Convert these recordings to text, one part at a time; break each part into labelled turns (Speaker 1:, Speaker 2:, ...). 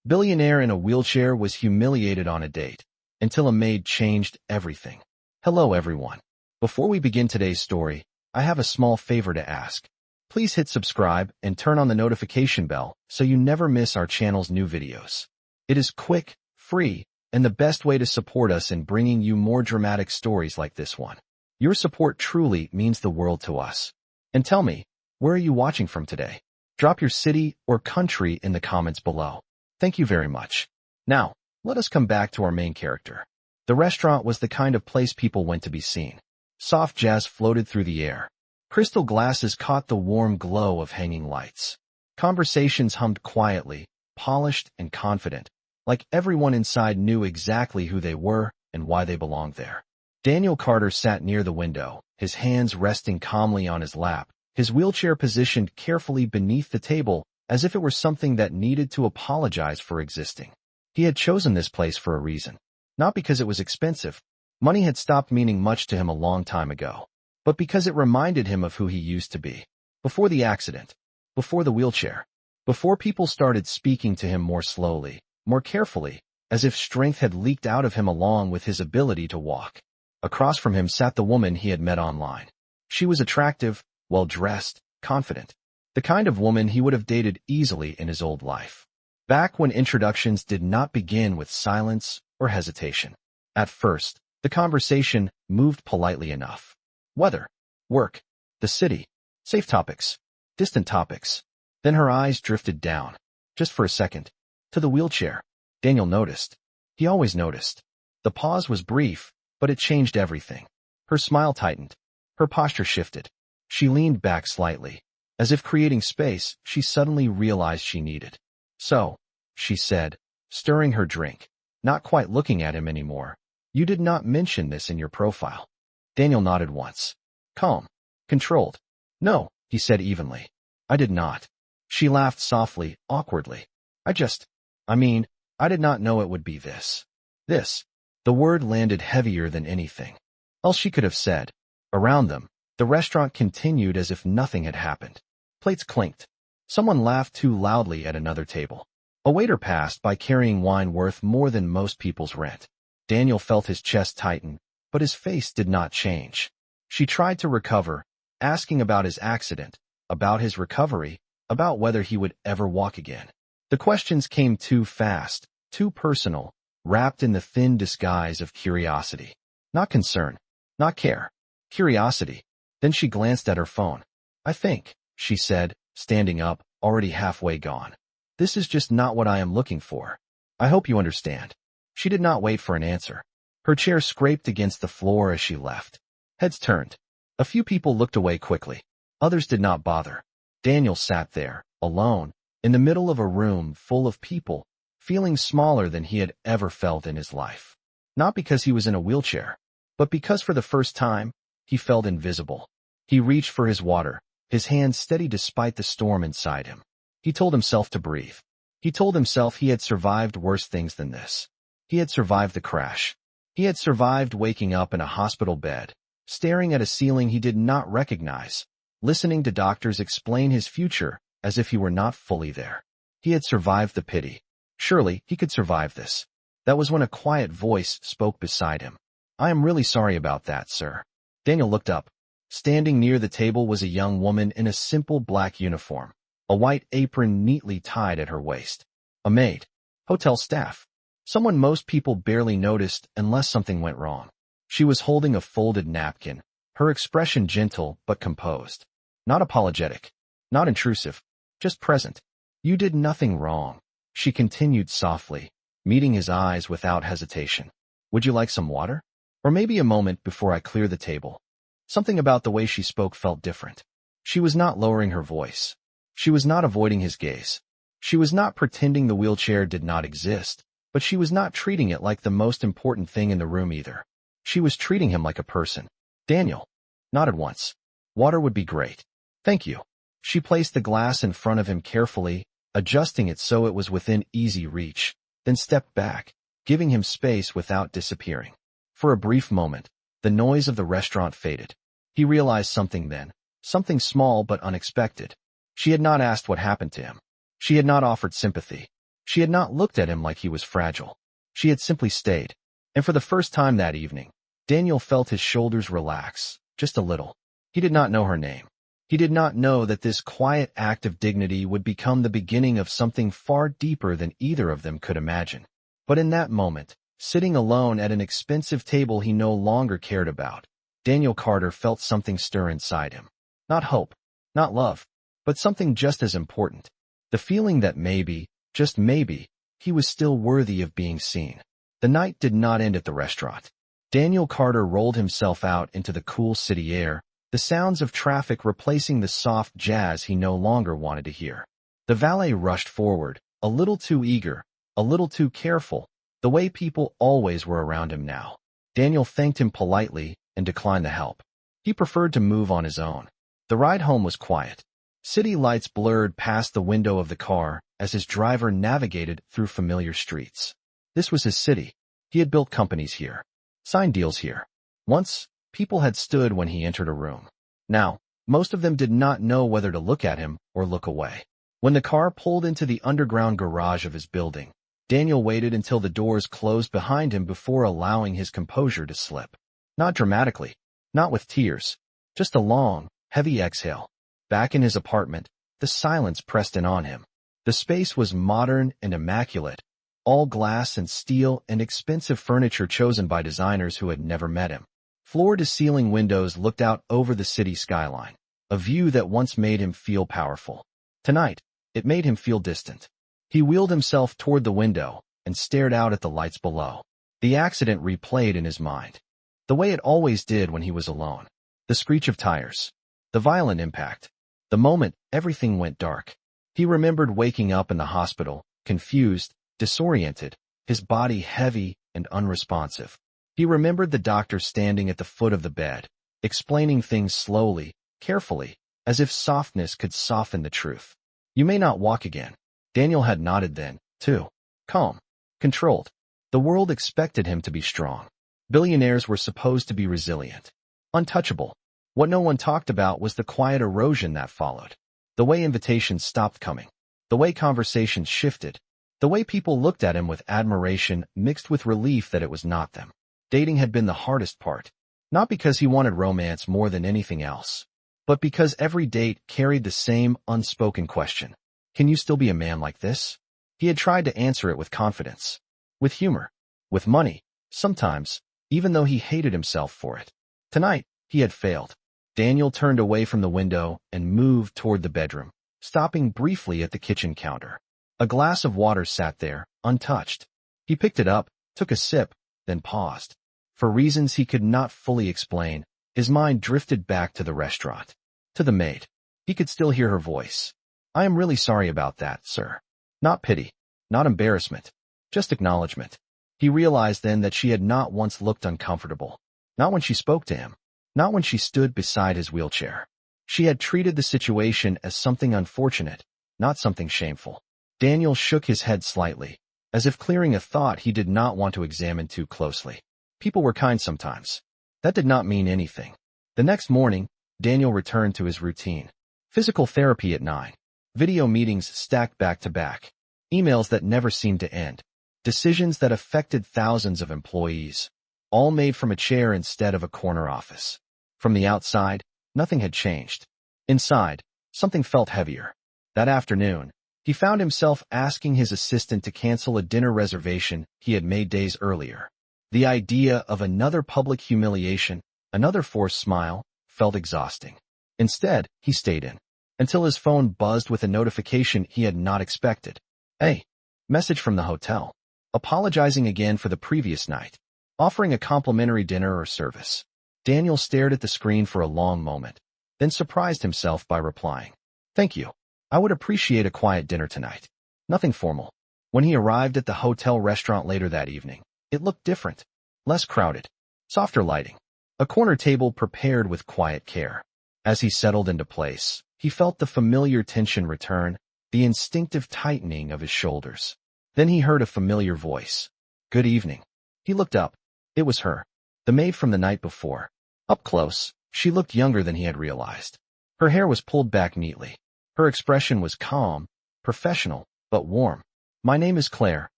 Speaker 1: Billionaire in a wheelchair was humiliated on a date until a maid changed everything. Hello everyone. Before we begin today's story, I have a small favor to ask. Please hit subscribe and turn on the notification bell so you never miss our channel's new videos. It is quick, free, and the best way to support us in bringing you more dramatic stories like this one. Your support truly means the world to us. And tell me, where are you watching from today? Drop your city or country in the comments below. Thank you very much. Now, let us come back to our main character. The restaurant was the kind of place people went to be seen. Soft jazz floated through the air. Crystal glasses caught the warm glow of hanging lights. Conversations hummed quietly, polished and confident, like everyone inside knew exactly who they were and why they belonged there. Daniel Carter sat near the window, his hands resting calmly on his lap, his wheelchair positioned carefully beneath the table as if it were something that needed to apologize for existing. He had chosen this place for a reason, not because it was expensive. Money had stopped meaning much to him a long time ago, but because it reminded him of who he used to be. Before the accident, before the wheelchair, before people started speaking to him more slowly, more carefully, as if strength had leaked out of him along with his ability to walk. Across from him sat the woman he had met online. She was attractive, well-dressed, confident. The kind of woman he would have dated easily in his old life. Back when introductions did not begin with silence or hesitation. At first, the conversation moved politely enough. Weather, work, the city, safe topics, distant topics. Then her eyes drifted down, just for a second, to the wheelchair. Daniel noticed. He always noticed. The pause was brief, but it changed everything. Her smile tightened. Her posture shifted. She leaned back slightly. As if creating space, she suddenly realized she needed. So, she said, stirring her drink, not quite looking at him anymore. You did not mention this in your profile. Daniel nodded once. Calm. Controlled. No, he said evenly. I did not. She laughed softly, awkwardly. I did not know it would be this. This. The word landed heavier than anything else she could have said. Around them, the restaurant continued as if nothing had happened. Plates clinked. Someone laughed too loudly at another table. A waiter passed by carrying wine worth more than most people's rent. Daniel felt his chest tighten, but his face did not change. She tried to recover, asking about his accident, about his recovery, about whether he would ever walk again. The questions came too fast, too personal, wrapped in the thin disguise of curiosity. Not concern, not care. Curiosity. Then she glanced at her phone. I think, she said, standing up, already halfway gone. This is just not what I am looking for. I hope you understand. She did not wait for an answer. Her chair scraped against the floor as she left. Heads turned. A few people looked away quickly. Others did not bother. Daniel sat there, alone, in the middle of a room full of people, feeling smaller than he had ever felt in his life. Not because he was in a wheelchair, but because for the first time, he felt invisible. He reached for his water, his hands steady despite the storm inside him. He told himself to breathe. He told himself he had survived worse things than this. He had survived the crash. He had survived waking up in a hospital bed, staring at a ceiling he did not recognize, listening to doctors explain his future as if he were not fully there. He had survived the pity. Surely, he could survive this. That was when a quiet voice spoke beside him. I am really sorry about that, sir. Daniel looked up. Standing near the table was a young woman in a simple black uniform, a white apron neatly tied at her waist. A maid. Hotel staff. Someone most people barely noticed unless something went wrong. She was holding a folded napkin, her expression gentle but composed. Not apologetic. Not intrusive. Just present. You did nothing wrong, she continued softly, meeting his eyes without hesitation. Would you like some water? Or maybe a moment before I clear the table. Something about the way she spoke felt different. She was not lowering her voice. She was not avoiding his gaze. She was not pretending the wheelchair did not exist, but she was not treating it like the most important thing in the room either. She was treating him like a person. Daniel nodded once. Water would be great. Thank you. She placed the glass in front of him carefully, adjusting it so it was within easy reach, then stepped back, giving him space without disappearing. For a brief moment, the noise of the restaurant faded. He realized something then, something small but unexpected. She had not asked what happened to him. She had not offered sympathy. She had not looked at him like he was fragile. She had simply stayed. And for the first time that evening, Daniel felt his shoulders relax, just a little. He did not know her name. He did not know that this quiet act of dignity would become the beginning of something far deeper than either of them could imagine. But in that moment, sitting alone at an expensive table he no longer cared about, Daniel Carter felt something stir inside him. Not hope, not love, but something just as important. The feeling that maybe, just maybe, he was still worthy of being seen. The night did not end at the restaurant. Daniel Carter rolled himself out into the cool city air, the sounds of traffic replacing the soft jazz he no longer wanted to hear. The valet rushed forward, a little too eager, a little too careful, the way people always were around him now. Daniel thanked him politely and declined the help. He preferred to move on his own. The ride home was quiet. City lights blurred past the window of the car as his driver navigated through familiar streets. This was his city. He had built companies here, signed deals here. Once, people had stood when he entered a room. Now, most of them did not know whether to look at him or look away. When the car pulled into the underground garage of his building, Daniel waited until the doors closed behind him before allowing his composure to slip. Not dramatically, not with tears, just a long, heavy exhale. Back in his apartment, the silence pressed in on him. The space was modern and immaculate, all glass and steel and expensive furniture chosen by designers who had never met him. Floor-to-ceiling windows looked out over the city skyline, a view that once made him feel powerful. Tonight, it made him feel distant. He wheeled himself toward the window and stared out at the lights below. The accident replayed in his mind, the way it always did when he was alone. The screech of tires, the violent impact, the moment everything went dark. He remembered waking up in the hospital, confused, disoriented, his body heavy and unresponsive. He remembered the doctor standing at the foot of the bed, explaining things slowly, carefully, as if softness could soften the truth. You may not walk again. Daniel had nodded then, too. Calm. Controlled. The world expected him to be strong. Billionaires were supposed to be resilient. Untouchable. What no one talked about was the quiet erosion that followed. The way invitations stopped coming. The way conversations shifted. The way people looked at him with admiration mixed with relief that it was not them. Dating had been the hardest part. Not because he wanted romance more than anything else, but because every date carried the same unspoken question. Can you still be a man like this? He had tried to answer it with confidence, with humor, with money, sometimes, even though he hated himself for it. Tonight, he had failed. Daniel turned away from the window and moved toward the bedroom, stopping briefly at the kitchen counter. A glass of water sat there, untouched. He picked it up, took a sip, then paused. For reasons he could not fully explain, his mind drifted back to the restaurant, to the maid. He could still hear her voice. I am really sorry about that, sir. Not pity, not embarrassment, just acknowledgement. He realized then that she had not once looked uncomfortable. Not when she spoke to him. Not when she stood beside his wheelchair. She had treated the situation as something unfortunate, not something shameful. Daniel shook his head slightly, as if clearing a thought he did not want to examine too closely. People were kind sometimes. That did not mean anything. The next morning, Daniel returned to his routine. Physical therapy at 9. Video meetings stacked back to back. Emails that never seemed to end. Decisions that affected thousands of employees. All made from a chair instead of a corner office. From the outside, nothing had changed. Inside, something felt heavier. That afternoon, he found himself asking his assistant to cancel a dinner reservation he had made days earlier. The idea of another public humiliation, another forced smile, felt exhausting. Instead, he stayed in, until his phone buzzed with a notification he had not expected. Hey, message from the hotel. Apologizing again for the previous night. Offering a complimentary dinner or service. Daniel stared at the screen for a long moment, then surprised himself by replying. Thank you. I would appreciate a quiet dinner tonight. Nothing formal. When he arrived at the hotel restaurant later that evening, it looked different. Less crowded. Softer lighting. A corner table prepared with quiet care. As he settled into place, he felt the familiar tension return, the instinctive tightening of his shoulders. Then he heard a familiar voice. Good evening. He looked up. It was her, the maid from the night before. Up close, she looked younger than he had realized. Her hair was pulled back neatly. Her expression was calm, professional, but warm. My name is Claire,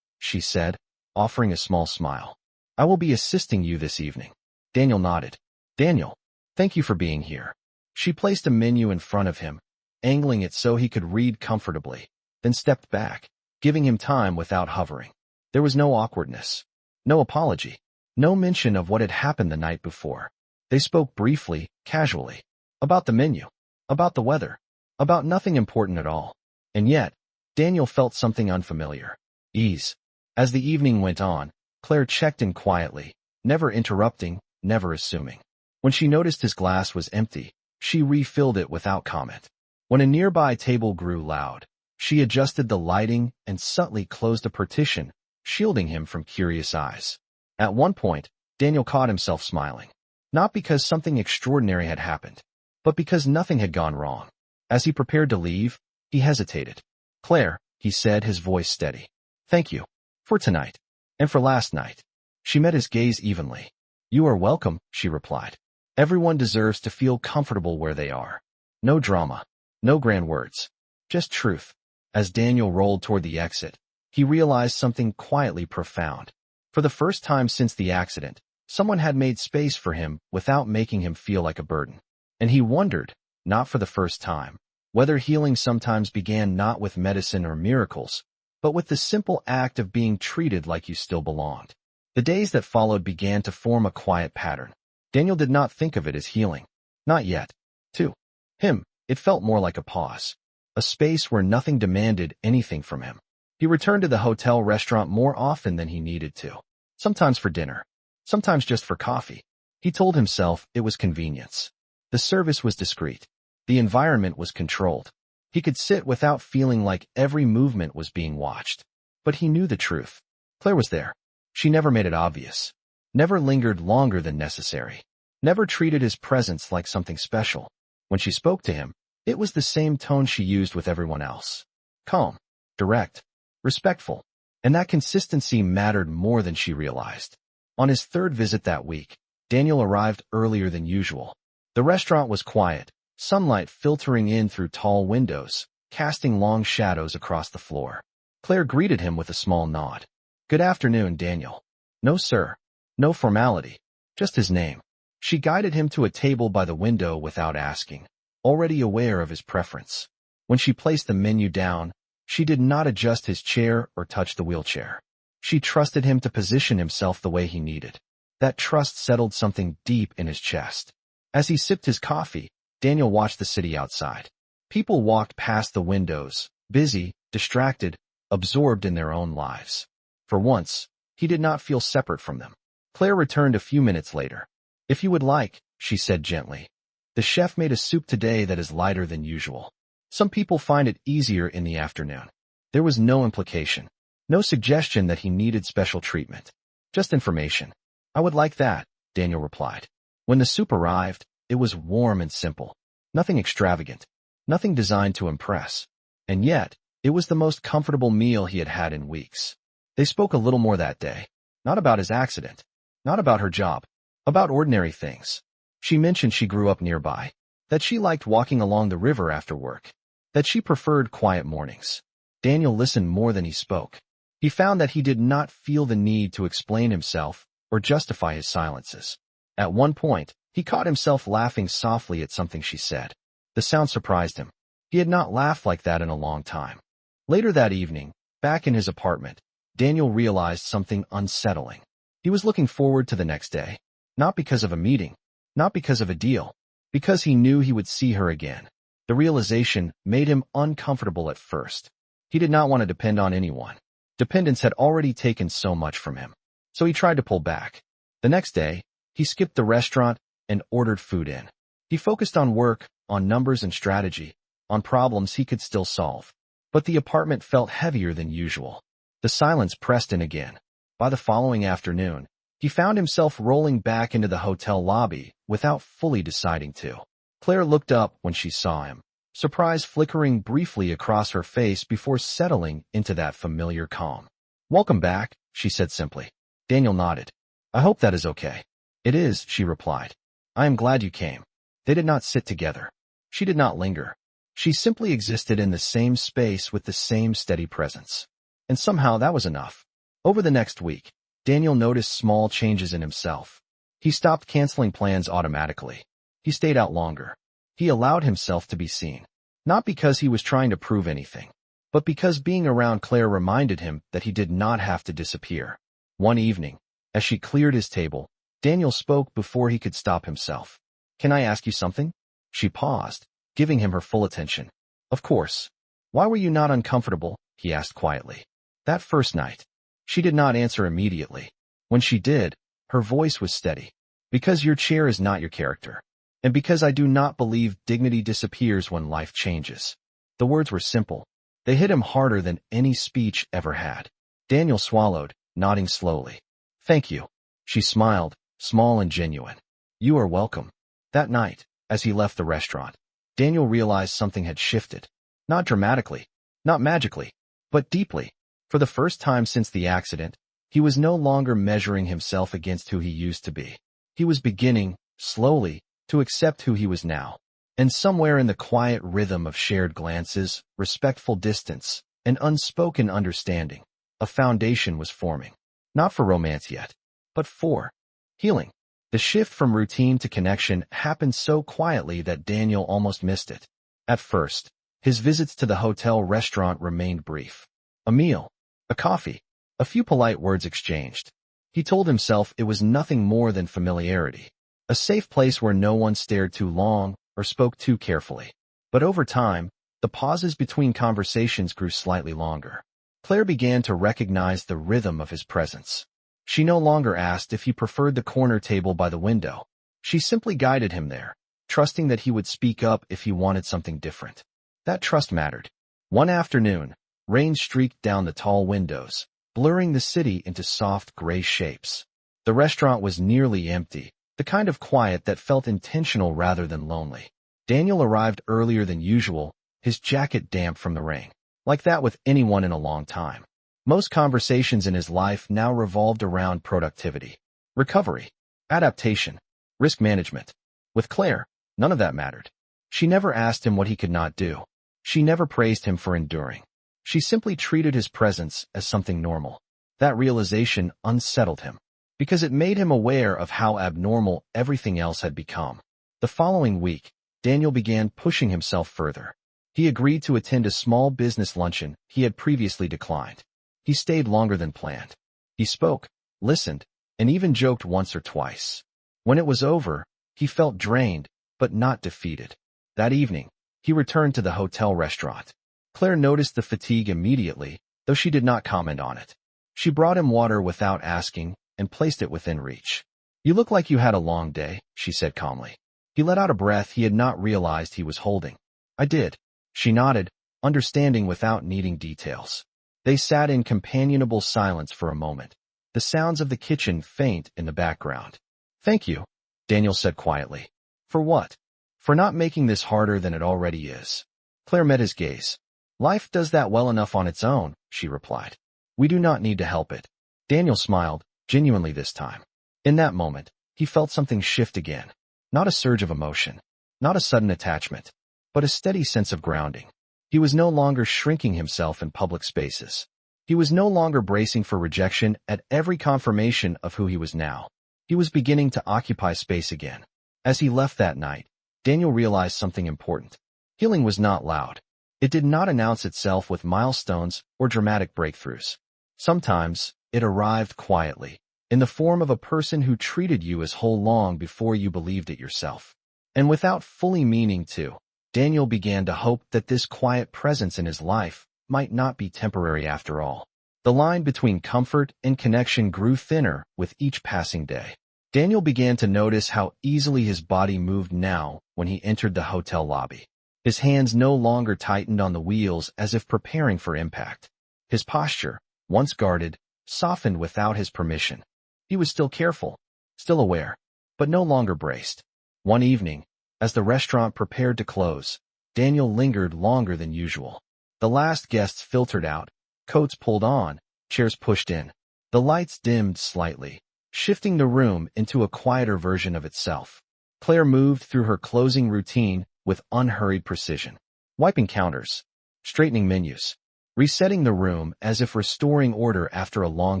Speaker 1: she said, offering a small smile. I will be assisting you this evening. Daniel nodded. Daniel, thank you for being here. She placed a menu in front of him, angling it so he could read comfortably, then stepped back, giving him time without hovering. There was no awkwardness, no apology, no mention of what had happened the night before. They spoke briefly, casually, about the menu, about the weather, about nothing important at all. And yet, Daniel felt something unfamiliar. Ease. As the evening went on, Claire checked in quietly, never interrupting, never assuming. When she noticed his glass was empty, she refilled it without comment. When a nearby table grew loud, she adjusted the lighting and subtly closed a partition, shielding him from curious eyes. At one point, Daniel caught himself smiling. Not because something extraordinary had happened, but because nothing had gone wrong. As he prepared to leave, he hesitated. Claire, he said, his voice steady. Thank you. For tonight. And for last night. She met his gaze evenly. You are welcome, she replied. Everyone deserves to feel comfortable where they are. No drama. No grand words. Just truth. As Daniel rolled toward the exit, he realized something quietly profound. For the first time since the accident, someone had made space for him without making him feel like a burden. And he wondered, not for the first time, whether healing sometimes began not with medicine or miracles, but with the simple act of being treated like you still belonged. The days that followed began to form a quiet pattern. Daniel did not think of it as healing. Not yet. To him, it felt more like a pause. A space where nothing demanded anything from him. He returned to the hotel restaurant more often than he needed to. Sometimes for dinner. Sometimes just for coffee. He told himself it was convenience. The service was discreet. The environment was controlled. He could sit without feeling like every movement was being watched. But he knew the truth. Claire was there. She never made it obvious. Never lingered longer than necessary. Never treated his presence like something special. When she spoke to him, it was the same tone she used with everyone else. Calm, direct, respectful. And that consistency mattered more than she realized. On his third visit that week, Daniel arrived earlier than usual. The restaurant was quiet, sunlight filtering in through tall windows, casting long shadows across the floor. Claire greeted him with a small nod. Good afternoon, Daniel. No, sir. No formality. Just his name. She guided him to a table by the window without asking, already aware of his preference. When she placed the menu down, she did not adjust his chair or touch the wheelchair. She trusted him to position himself the way he needed. That trust settled something deep in his chest. As he sipped his coffee, Daniel watched the city outside. People walked past the windows, busy, distracted, absorbed in their own lives. For once, he did not feel separate from them. Claire returned a few minutes later. If you would like, she said gently. The chef made a soup today that is lighter than usual. Some people find it easier in the afternoon. There was no implication. No suggestion that he needed special treatment. Just information. I would like that, Daniel replied. When the soup arrived, it was warm and simple. Nothing extravagant. Nothing designed to impress. And yet, it was the most comfortable meal he had had in weeks. They spoke a little more that day. Not about his accident. Not about her job. About ordinary things. She mentioned she grew up nearby. That she liked walking along the river after work. That she preferred quiet mornings. Daniel listened more than he spoke. He found that he did not feel the need to explain himself or justify his silences. At one point, he caught himself laughing softly at something she said. The sound surprised him. He had not laughed like that in a long time. Later that evening, back in his apartment, Daniel realized something unsettling. He was looking forward to the next day. Not because of a meeting. Not because of a deal. Because he knew he would see her again. The realization made him uncomfortable at first. He did not want to depend on anyone. Dependence had already taken so much from him. So he tried to pull back. The next day, he skipped the restaurant and ordered food in. He focused on work, on numbers and strategy, on problems he could still solve. But the apartment felt heavier than usual. The silence pressed in again. By the following afternoon, he found himself rolling back into the hotel lobby without fully deciding to. Claire looked up when she saw him, surprise flickering briefly across her face before settling into that familiar calm. Welcome back, she said simply. Daniel nodded. I hope that is okay. It is, she replied. I am glad you came. They did not sit together. She did not linger. She simply existed in the same space with the same steady presence. and somehow that was enough. Over the next week, Daniel noticed small changes in himself. He stopped canceling plans automatically. He stayed out longer. He allowed himself to be seen. Not because he was trying to prove anything, but because being around Claire reminded him that he did not have to disappear. One evening, as she cleared his table, Daniel spoke before he could stop himself. "Can I ask you something?" She paused, giving him her full attention. "Of course." "Why were you not uncomfortable?" he asked quietly. "That first night." She did not answer immediately. When she did, her voice was steady. "Because your chair is not your character. And because I do not believe dignity disappears when life changes." The words were simple. They hit him harder than any speech ever had. Daniel swallowed, nodding slowly. "Thank you." She smiled, small and genuine. "You are welcome." That night, as he left the restaurant, Daniel realized something had shifted. Not dramatically, not magically, but deeply. For the first time since the accident, he was no longer measuring himself against who he used to be. He was beginning, slowly, to accept who he was now. And somewhere in the quiet rhythm of shared glances, respectful distance, and unspoken understanding, a foundation was forming. Not for romance yet, but for healing. The shift from routine to connection happened so quietly that Daniel almost missed it. At first, his visits to the hotel restaurant remained brief. A meal, a coffee, a few polite words exchanged. He told himself it was nothing more than familiarity, a safe place where no one stared too long or spoke too carefully. But over time, the pauses between conversations grew slightly longer. Claire began to recognize the rhythm of his presence. She no longer asked if he preferred the corner table by the window. She simply guided him there, trusting that he would speak up if he wanted something different. That trust mattered. One afternoon, rain streaked down the tall windows, blurring the city into soft gray shapes. The restaurant was nearly empty, the kind of quiet that felt intentional rather than lonely. Daniel arrived earlier than usual, his jacket damp from the rain. Like that with anyone in a long time. Most conversations in his life now revolved around productivity, recovery, adaptation, risk management. With Claire, none of that mattered. She never asked him what he could not do. She never praised him for enduring. She simply treated his presence as something normal. That realization unsettled him, because it made him aware of how abnormal everything else had become. The following week, Daniel began pushing himself further. He agreed to attend a small business luncheon he had previously declined. He stayed longer than planned. He spoke, listened, and even joked once or twice. When it was over, he felt drained, but not defeated. That evening, he returned to the hotel restaurant. Claire noticed the fatigue immediately, though she did not comment on it. She brought him water without asking and placed it within reach. "You look like you had a long day," she said calmly. He let out a breath he had not realized he was holding. "I did." She nodded, understanding without needing details. They sat in companionable silence for a moment, the sounds of the kitchen faint in the background. "Thank you," Daniel said quietly. "For what?" "For not making this harder than it already is." Claire met his gaze. "Life does that well enough on its own," she replied. "We do not need to help it." Daniel smiled, genuinely this time. In that moment, he felt something shift again. Not a surge of emotion, not a sudden attachment, but a steady sense of grounding. He was no longer shrinking himself in public spaces. He was no longer bracing for rejection at every confirmation of who he was now. He was beginning to occupy space again. As he left that night, Daniel realized something important. Healing was not loud. It did not announce itself with milestones or dramatic breakthroughs. Sometimes, it arrived quietly, in the form of a person who treated you as whole long before you believed it yourself. And without fully meaning to, Daniel began to hope that this quiet presence in his life might not be temporary after all. The line between comfort and connection grew thinner with each passing day. Daniel began to notice how easily his body moved now when he entered the hotel lobby. His hands no longer tightened on the wheels as if preparing for impact. His posture, once guarded, softened without his permission. He was still careful, still aware, but no longer braced. One evening, as the restaurant prepared to close, Daniel lingered longer than usual. The last guests filtered out, coats pulled on, chairs pushed in. The lights dimmed slightly, shifting the room into a quieter version of itself. Claire moved through her closing routine with unhurried precision, wiping counters, straightening menus, resetting the room as if restoring order after a long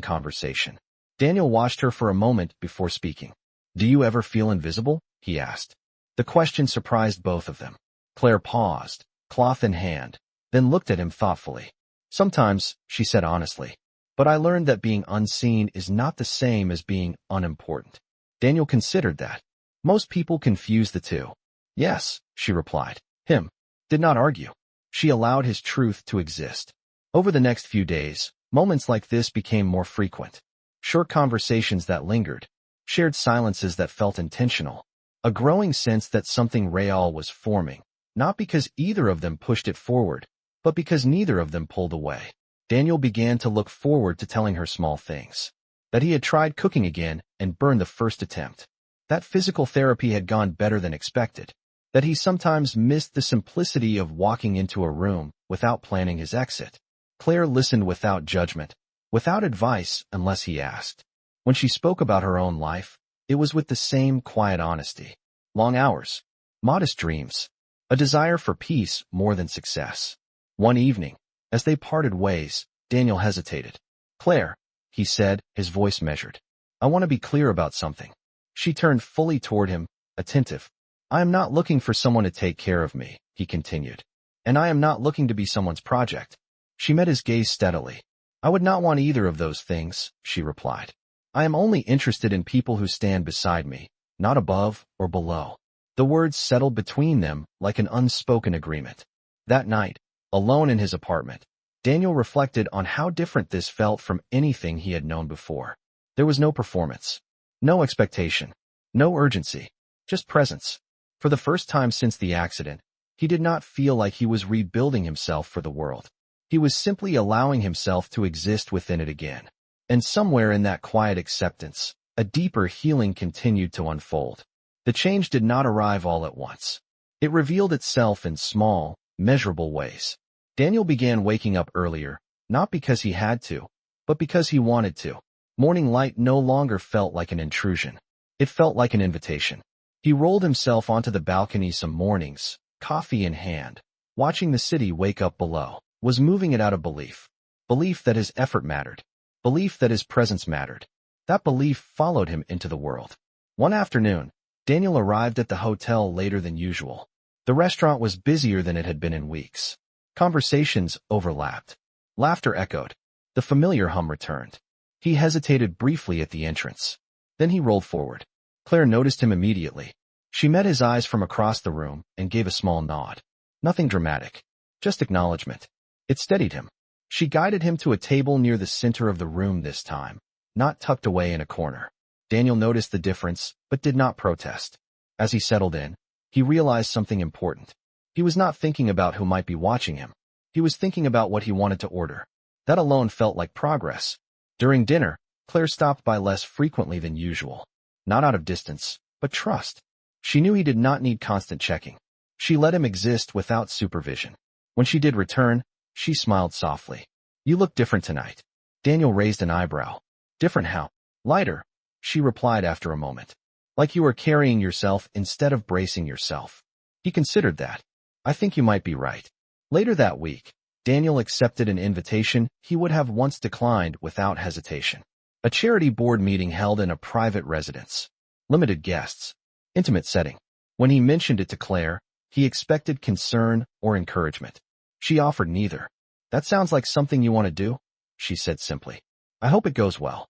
Speaker 1: conversation. Daniel watched her for a moment before speaking. "Do you ever feel invisible?" he asked. The question surprised both of them. Claire paused, cloth in hand, then looked at him thoughtfully. "Sometimes," she said honestly, "but I learned that being unseen is not the same as being unimportant." Daniel considered that. Most people confuse the two. "Yes," she replied. Him. Did not argue. She allowed his truth to exist. Over the next few days, moments like this became more frequent. Short conversations that lingered, shared silences that felt intentional, a growing sense that something real was forming, not because either of them pushed it forward, but because neither of them pulled away. Daniel began to look forward to telling her small things. That he had tried cooking again and burned the first attempt. That physical therapy had gone better than expected. That he sometimes missed the simplicity of walking into a room without planning his exit. Claire listened without judgment, without advice unless he asked. When she spoke about her own life, it was with the same quiet honesty. Long hours, modest dreams, a desire for peace more than success. One evening, as they parted ways, Daniel hesitated. "Claire," he said, his voice measured. "I want to be clear about something." She turned fully toward him, attentive. "I am not looking for someone to take care of me," he continued. "And I am not looking to be someone's project." She met his gaze steadily. "I would not want either of those things," she replied. "I am only interested in people who stand beside me, not above or below." The words settled between them like an unspoken agreement. That night, alone in his apartment, Daniel reflected on how different this felt from anything he had known before. There was no performance, no expectation, no urgency, just presence. For the first time since the accident, he did not feel like he was rebuilding himself for the world. He was simply allowing himself to exist within it again. And somewhere in that quiet acceptance, a deeper healing continued to unfold. The change did not arrive all at once. It revealed itself in small, measurable ways. Daniel began waking up earlier, not because he had to, but because he wanted to. Morning light no longer felt like an intrusion. It felt like an invitation. He rolled himself onto the balcony some mornings, coffee in hand, watching the city wake up below, was moving it out of belief. Belief that his effort mattered. Belief that his presence mattered. That belief followed him into the world. One afternoon, Daniel arrived at the hotel later than usual. The restaurant was busier than it had been in weeks. Conversations overlapped. Laughter echoed. The familiar hum returned. He hesitated briefly at the entrance. Then he rolled forward. Claire noticed him immediately. She met his eyes from across the room and gave a small nod. Nothing dramatic, just acknowledgement. It steadied him. She guided him to a table near the center of the room this time, not tucked away in a corner. Daniel noticed the difference, but did not protest. As he settled in, he realized something important. He was not thinking about who might be watching him. He was thinking about what he wanted to order. That alone felt like progress. During dinner, Claire stopped by less frequently than usual. Not out of distance, but trust. She knew he did not need constant checking. She let him exist without supervision. When she did return, she smiled softly. "You look different tonight." Daniel raised an eyebrow. "Different how?" "Lighter," she replied after a moment. "Like you were carrying yourself instead of bracing yourself." He considered that. "I think you might be right." Later that week, Daniel accepted an invitation he would have once declined without hesitation. A charity board meeting held in a private residence. Limited guests. Intimate setting. When he mentioned it to Claire, he expected concern or encouragement. She offered neither. "That sounds like something you want to do," she said simply. "I hope it goes well."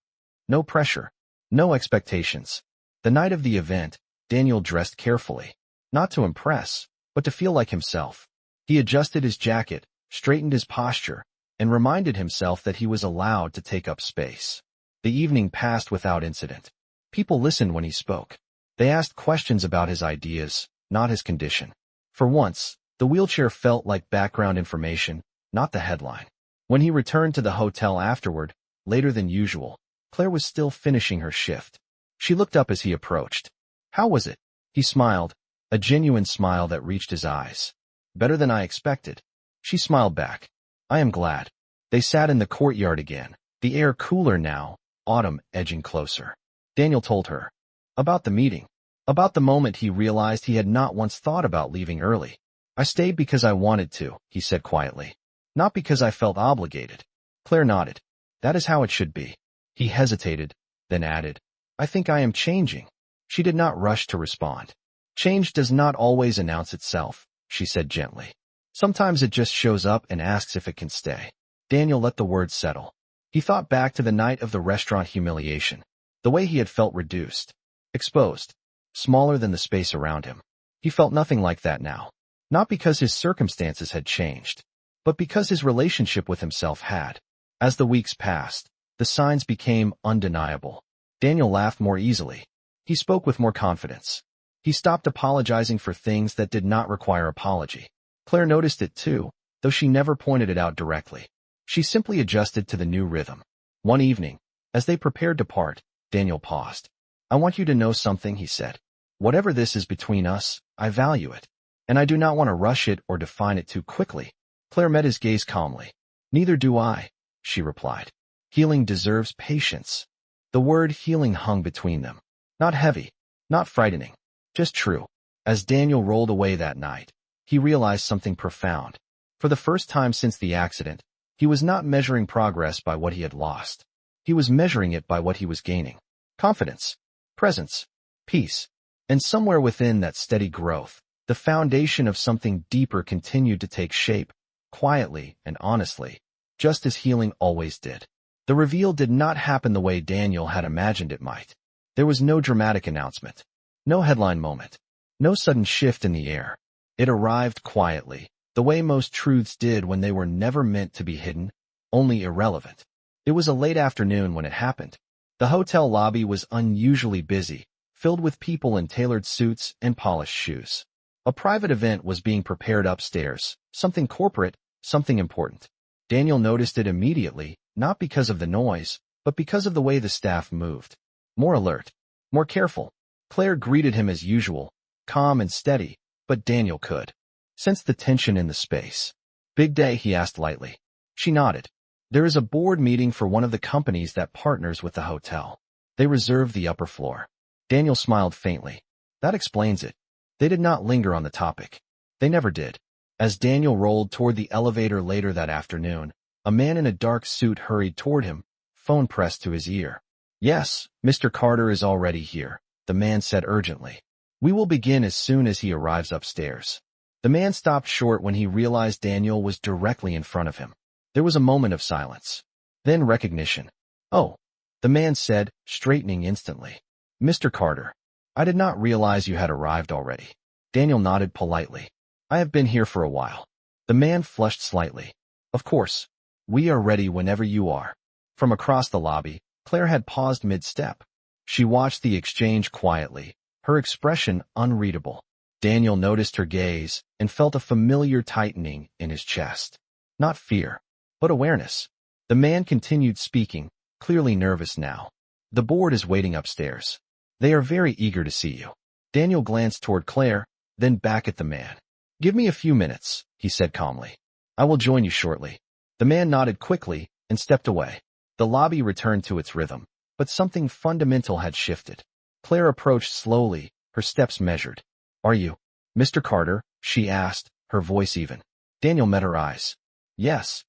Speaker 1: No pressure. No expectations. The night of the event, Daniel dressed carefully. Not to impress, but to feel like himself. He adjusted his jacket, straightened his posture, and reminded himself that he was allowed to take up space. The evening passed without incident. People listened when he spoke. They asked questions about his ideas, not his condition. For once, the wheelchair felt like background information, not the headline. When he returned to the hotel afterward, later than usual, Claire was still finishing her shift. She looked up as he approached. "How was it?" He smiled, a genuine smile that reached his eyes. "Better than I expected." She smiled back. "I am glad." They sat in the courtyard again, the air cooler now, autumn edging closer. Daniel told her. About the meeting. About the moment he realized he had not once thought about leaving early. "I stayed because I wanted to," he said quietly. Not because I felt obligated. Claire nodded. That is how it should be. He hesitated, then added, I think I am changing. She did not rush to respond. Change does not always announce itself, she said gently. Sometimes it just shows up and asks if it can stay. Daniel let the words settle. He thought back to the night of the restaurant humiliation. The way he had felt reduced, exposed, smaller than the space around him. He felt nothing like that now. Not because his circumstances had changed, but because his relationship with himself had. As the weeks passed, the signs became undeniable. Daniel laughed more easily. He spoke with more confidence. He stopped apologizing for things that did not require apology. Claire noticed it too, though she never pointed it out directly. She simply adjusted to the new rhythm. One evening, as they prepared to part, Daniel paused. I want you to know something, he said. Whatever this is between us, I value it. And I do not want to rush it or define it too quickly. Claire met his gaze calmly. Neither do I, she replied. Healing deserves patience. The word healing hung between them. Not heavy, not frightening, just true. As Daniel rolled away that night, he realized something profound. For the first time since the accident, he was not measuring progress by what he had lost. He was measuring it by what he was gaining. Confidence, presence, peace. And somewhere within that steady growth, the foundation of something deeper continued to take shape, quietly and honestly, just as healing always did. The reveal did not happen the way Daniel had imagined it might. There was no dramatic announcement, no headline moment, no sudden shift in the air. It arrived quietly, the way most truths did when they were never meant to be hidden, only irrelevant. It was a late afternoon when it happened. The hotel lobby was unusually busy, filled with people in tailored suits and polished shoes. A private event was being prepared upstairs, something corporate, something important. Daniel noticed it immediately, not because of the noise, but because of the way the staff moved. More alert, more careful. Claire greeted him as usual, calm and steady, but Daniel could sense the tension in the space. Big day, he asked lightly. She nodded. There is a board meeting for one of the companies that partners with the hotel. They reserve the upper floor. Daniel smiled faintly. That explains it. They did not linger on the topic. They never did. As Daniel rolled toward the elevator later that afternoon, a man in a dark suit hurried toward him, phone pressed to his ear. Yes, Mr. Carter is already here, the man said urgently. We will begin as soon as he arrives upstairs. The man stopped short when he realized Daniel was directly in front of him. There was a moment of silence. Then recognition. Oh, the man said, straightening instantly. Mr. Carter, I did not realize you had arrived already. Daniel nodded politely. I have been here for a while. The man flushed slightly. Of course. We are ready whenever you are. From across the lobby, Claire had paused mid-step. She watched the exchange quietly, her expression unreadable. Daniel noticed her gaze and felt a familiar tightening in his chest. Not fear, but awareness. The man continued speaking, clearly nervous now. The board is waiting upstairs. They are very eager to see you. Daniel glanced toward Claire, then back at the man. Give me a few minutes, he said calmly. I will join you shortly. The man nodded quickly and stepped away. The lobby returned to its rhythm, but something fundamental had shifted. Claire approached slowly, her steps measured. Are you Mr. Carter? She asked, her voice even. Daniel met her eyes. Yes.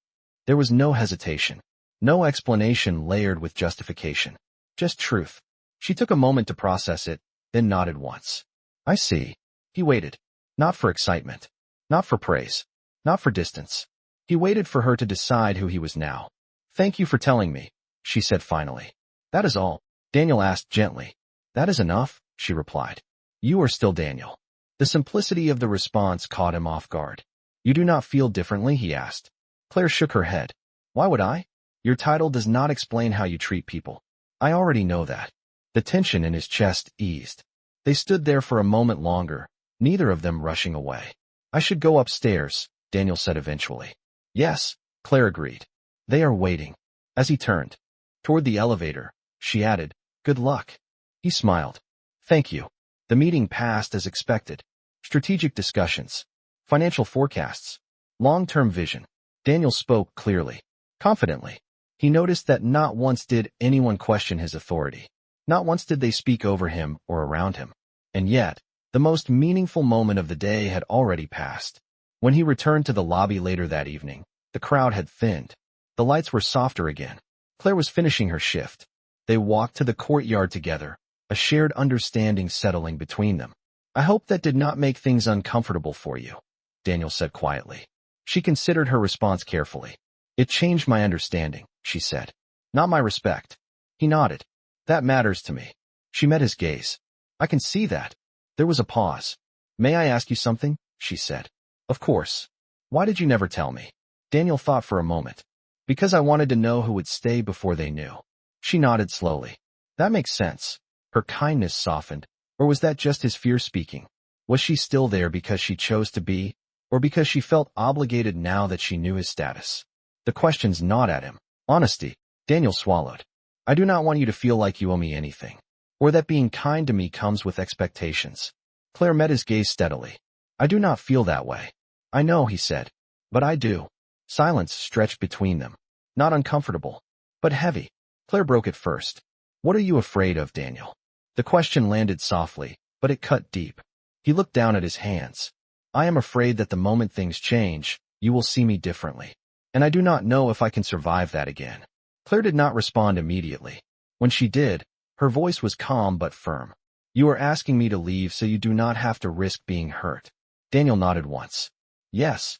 Speaker 1: There was no hesitation, no explanation layered with justification. Just truth. She took a moment to process it, then nodded once. I see. He waited. Not for excitement. Not for praise. Not for distance. He waited for her to decide who he was now. Thank you for telling me, she said finally. That is all. Daniel asked gently. That is enough, she replied. You are still Daniel. The simplicity of the response caught him off guard. You do not feel differently, he asked. Claire shook her head. Why would I? Your title does not explain how you treat people. I already know that. The tension in his chest eased. They stood there for a moment longer, neither of them rushing away. I should go upstairs, Daniel said eventually. Yes, Claire agreed. They are waiting. As he turned toward the elevator, she added, Good luck. He smiled. Thank you. The meeting passed as expected. Strategic discussions, financial forecasts, long-term vision. Daniel spoke clearly, confidently. He noticed that not once did anyone question his authority. Not once did they speak over him or around him. And yet, the most meaningful moment of the day had already passed. When he returned to the lobby later that evening, The crowd had thinned. The lights were softer again. Claire was finishing her shift. They walked to the courtyard together, a shared understanding settling between them. I hope that did not make things uncomfortable for you, Daniel said quietly. She considered her response carefully. It changed my understanding, she said. Not my respect. He nodded. That matters to me. She met his gaze. I can see that. There was a pause. May I ask you something? She said. Of course. Why did you never tell me? Daniel thought for a moment. Because I wanted to know who would stay before they knew. She nodded slowly. That makes sense. Her kindness softened. Or was that just his fear speaking? Was she still there because she chose to be, or because she felt obligated now that she knew his status? The questions gnawed at him. Honesty. Daniel swallowed. I do not want you to feel like you owe me anything, or that being kind to me comes with expectations. Claire met his gaze steadily. I do not feel that way. I know, he said. But I do. Silence stretched between them. Not uncomfortable, but heavy. Claire broke it first. What are you afraid of, Daniel? The question landed softly, but it cut deep. He looked down at his hands. I am afraid that the moment things change, you will see me differently. And I do not know if I can survive that again. Claire did not respond immediately. When she did, her voice was calm but firm. You are asking me to leave so you do not have to risk being hurt. Daniel nodded once. Yes.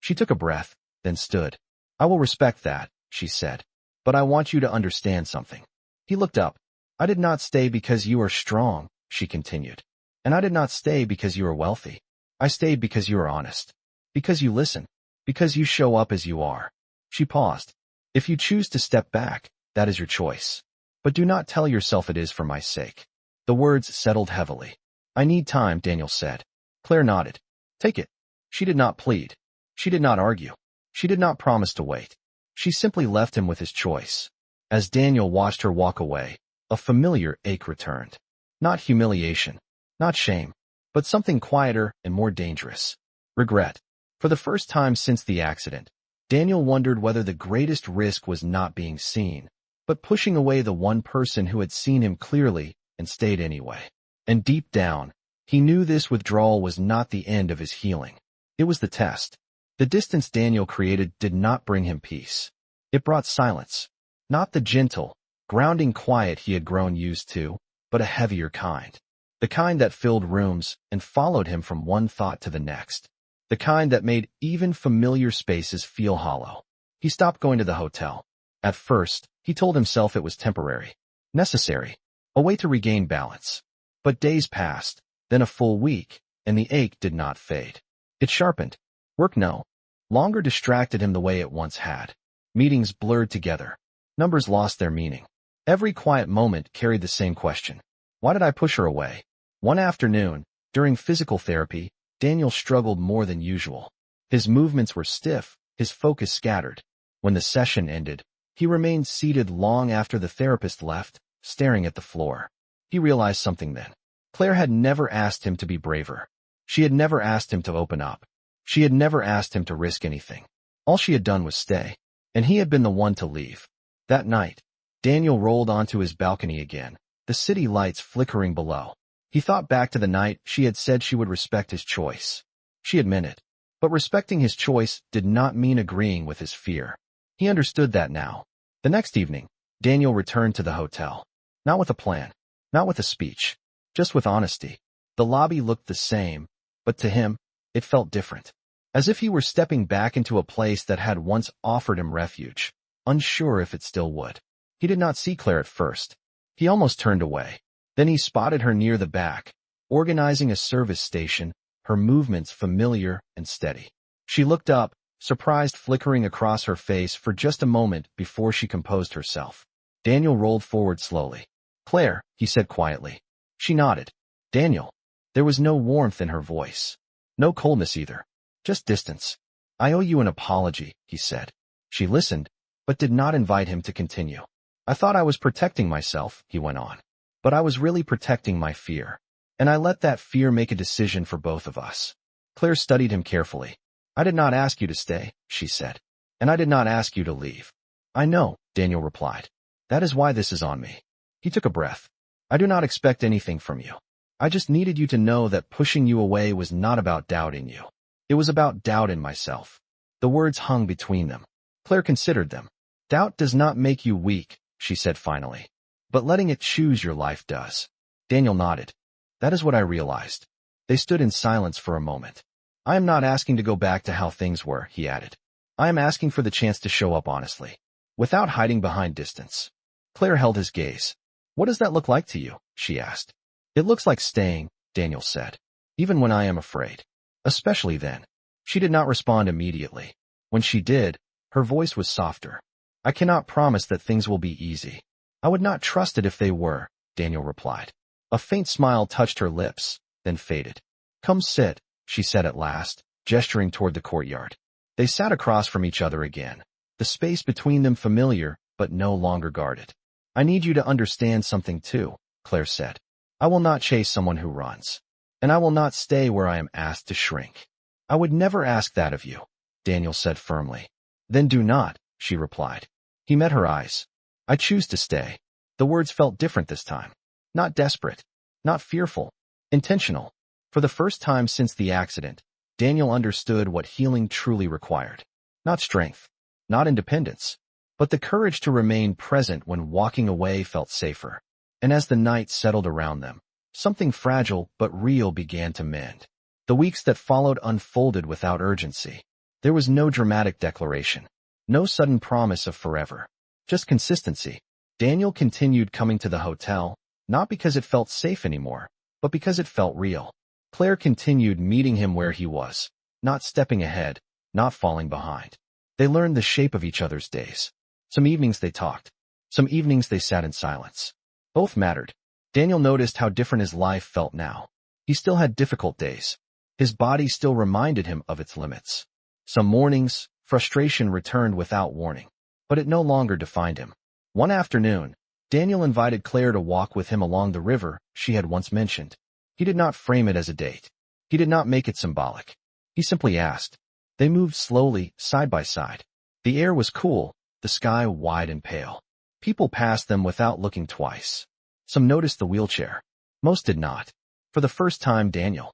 Speaker 1: She took a breath, then stood. I will respect that, she said. But I want you to understand something. He looked up. I did not stay because you are strong, she continued. And I did not stay because you are wealthy. I stayed because you are honest. Because you listen. Because you show up as you are. She paused. If you choose to step back, that is your choice. But do not tell yourself it is for my sake. The words settled heavily. I need time, Daniel said. Claire nodded. Take it. She did not plead. She did not argue. She did not promise to wait. She simply left him with his choice. As Daniel watched her walk away, a familiar ache returned. Not humiliation, not shame, but something quieter and more dangerous. Regret. For the first time since the accident, Daniel wondered whether the greatest risk was not being seen, but pushing away the one person who had seen him clearly and stayed anyway. And deep down, he knew this withdrawal was not the end of his healing. It was the test. The distance Daniel created did not bring him peace. It brought silence. Not the gentle, grounding quiet he had grown used to, but a heavier kind. The kind that filled rooms and followed him from one thought to the next. The kind that made even familiar spaces feel hollow. He stopped going to the hotel. At first, he told himself it was temporary. Necessary. A way to regain balance. But days passed, then a full week, and the ache did not fade. It sharpened. Work no longer distracted him the way it once had. Meetings blurred together. Numbers lost their meaning. Every quiet moment carried the same question. Why did I push her away? One afternoon, during physical therapy, Daniel struggled more than usual. His movements were stiff, his focus scattered. When the session ended, he remained seated long after the therapist left, staring at the floor. He realized something then. Claire had never asked him to be braver. She had never asked him to open up. She had never asked him to risk anything. All she had done was stay, and he had been the one to leave. That night, Daniel rolled onto his balcony again, the city lights flickering below. He thought back to the night she had said she would respect his choice. She had meant it. But respecting his choice did not mean agreeing with his fear. He understood that now. The next evening, Daniel returned to the hotel. Not with a plan, not with a speech, just with honesty. The lobby looked the same, but to him, it felt different. As if he were stepping back into a place that had once offered him refuge, unsure if it still would. He did not see Claire at first. He almost turned away. Then he spotted her near the back, organizing a service station, her movements familiar and steady. She looked up, surprise flickering across her face for just a moment before she composed herself. Daniel rolled forward slowly. Claire, he said quietly. She nodded. Daniel. There was no warmth in her voice. No coldness either. Just distance. I owe you an apology, he said. She listened, but did not invite him to continue. I thought I was protecting myself, he went on. But I was really protecting my fear. And I let that fear make a decision for both of us. Claire studied him carefully. I did not ask you to stay, she said. And I did not ask you to leave. I know, Daniel replied. That is why this is on me. He took a breath. I do not expect anything from you. I just needed you to know that pushing you away was not about doubt in you. It was about doubt in myself. The words hung between them. Claire considered them. Doubt does not make you weak, she said finally. But letting it choose your life does. Daniel nodded. That is what I realized. They stood in silence for a moment. I am not asking to go back to how things were, he added. I am asking for the chance to show up honestly, without hiding behind distance. Claire held his gaze. What does that look like to you? She asked. It looks like staying, Daniel said. Even when I am afraid. Especially then. She did not respond immediately. When she did, her voice was softer. I cannot promise that things will be easy. I would not trust it if they were, Daniel replied. A faint smile touched her lips, then faded. Come sit, she said at last, gesturing toward the courtyard. They sat across from each other again, the space between them familiar, but no longer guarded. I need you to understand something too, Claire said. I will not chase someone who runs. And I will not stay where I am asked to shrink. I would never ask that of you, Daniel said firmly. Then do not, she replied. He met her eyes. I choose to stay. The words felt different this time. Not desperate. Not fearful. Intentional. For the first time since the accident, Daniel understood what healing truly required. Not strength. Not independence. But the courage to remain present when walking away felt safer. And as the night settled around them, something fragile but real began to mend. The weeks that followed unfolded without urgency. There was no dramatic declaration. No sudden promise of forever. Just consistency. Daniel continued coming to the hotel, not because it felt safe anymore, but because it felt real. Claire continued meeting him where he was, not stepping ahead, not falling behind. They learned the shape of each other's days. Some evenings they talked. Some evenings they sat in silence. Both mattered. Daniel noticed how different his life felt now. He still had difficult days. His body still reminded him of its limits. Some mornings, frustration returned without warning, but it no longer defined him. One afternoon, Daniel invited Claire to walk with him along the river she had once mentioned. He did not frame it as a date. He did not make it symbolic. He simply asked. They moved slowly, side by side. The air was cool, the sky wide and pale. People passed them without looking twice. Some noticed the wheelchair. Most did not. For the first time, Daniel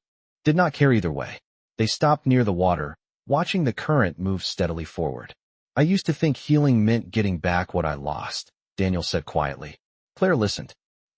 Speaker 1: did not care either way. They stopped near the water, watching the current move steadily forward. I used to think healing meant getting back what I lost, Daniel said quietly. Claire listened.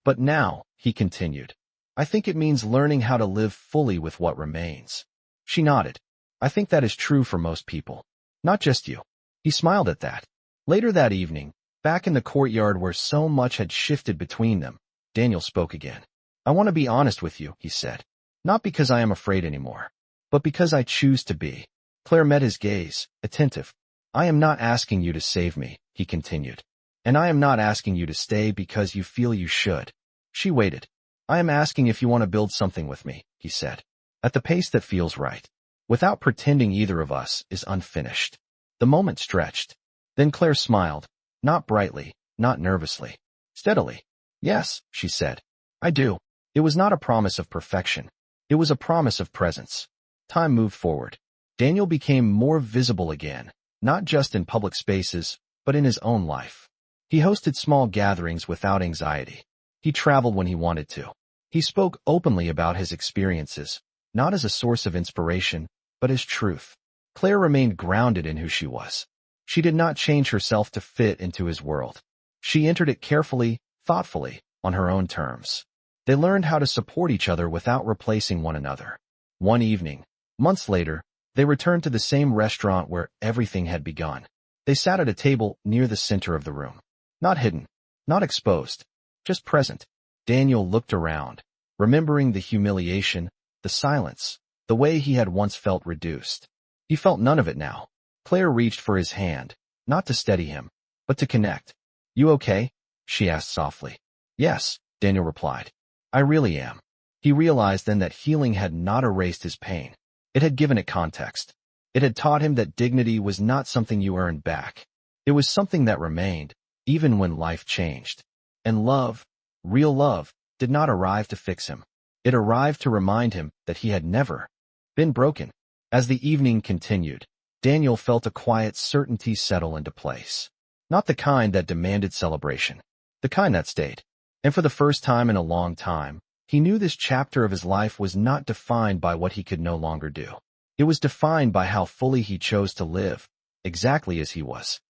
Speaker 1: But now, he continued, I think it means learning how to live fully with what remains. She nodded. I think that is true for most people. Not just you. He smiled at that. Later that evening, back in the courtyard where so much had shifted between them, Daniel spoke again. I want to be honest with you, he said. Not because I am afraid anymore, but because I choose to be. Claire met his gaze, attentive. I am not asking you to save me, he continued. And I am not asking you to stay because you feel you should. She waited. I am asking if you want to build something with me, he said. At the pace that feels right. Without pretending either of us is unfinished. The moment stretched. Then Claire smiled. Not brightly, not nervously. Steadily. Yes, she said. I do. It was not a promise of perfection. It was a promise of presence. Time moved forward. Daniel became more visible again, not just in public spaces, but in his own life. He hosted small gatherings without anxiety. He traveled when he wanted to. He spoke openly about his experiences, not as a source of inspiration, but as truth. Claire remained grounded in who she was. She did not change herself to fit into his world. She entered it carefully, thoughtfully, on her own terms. They learned how to support each other without replacing one another. One evening, months later, they returned to the same restaurant where everything had begun. They sat at a table near the center of the room. Not hidden, not exposed, just present. Daniel looked around, remembering the humiliation, the silence, the way he had once felt reduced. He felt none of it now. Claire reached for his hand, not to steady him, but to connect. You okay? She asked softly. Yes, Daniel replied. I really am. He realized then that healing had not erased his pain. It had given it context. It had taught him that dignity was not something you earned back. It was something that remained, even when life changed. And love, real love, did not arrive to fix him. It arrived to remind him that he had never been broken. As the evening continued, Daniel felt a quiet certainty settle into place. Not the kind that demanded celebration, the kind that stayed. And for the first time in a long time, he knew this chapter of his life was not defined by what he could no longer do. It was defined by how fully he chose to live, exactly as he was.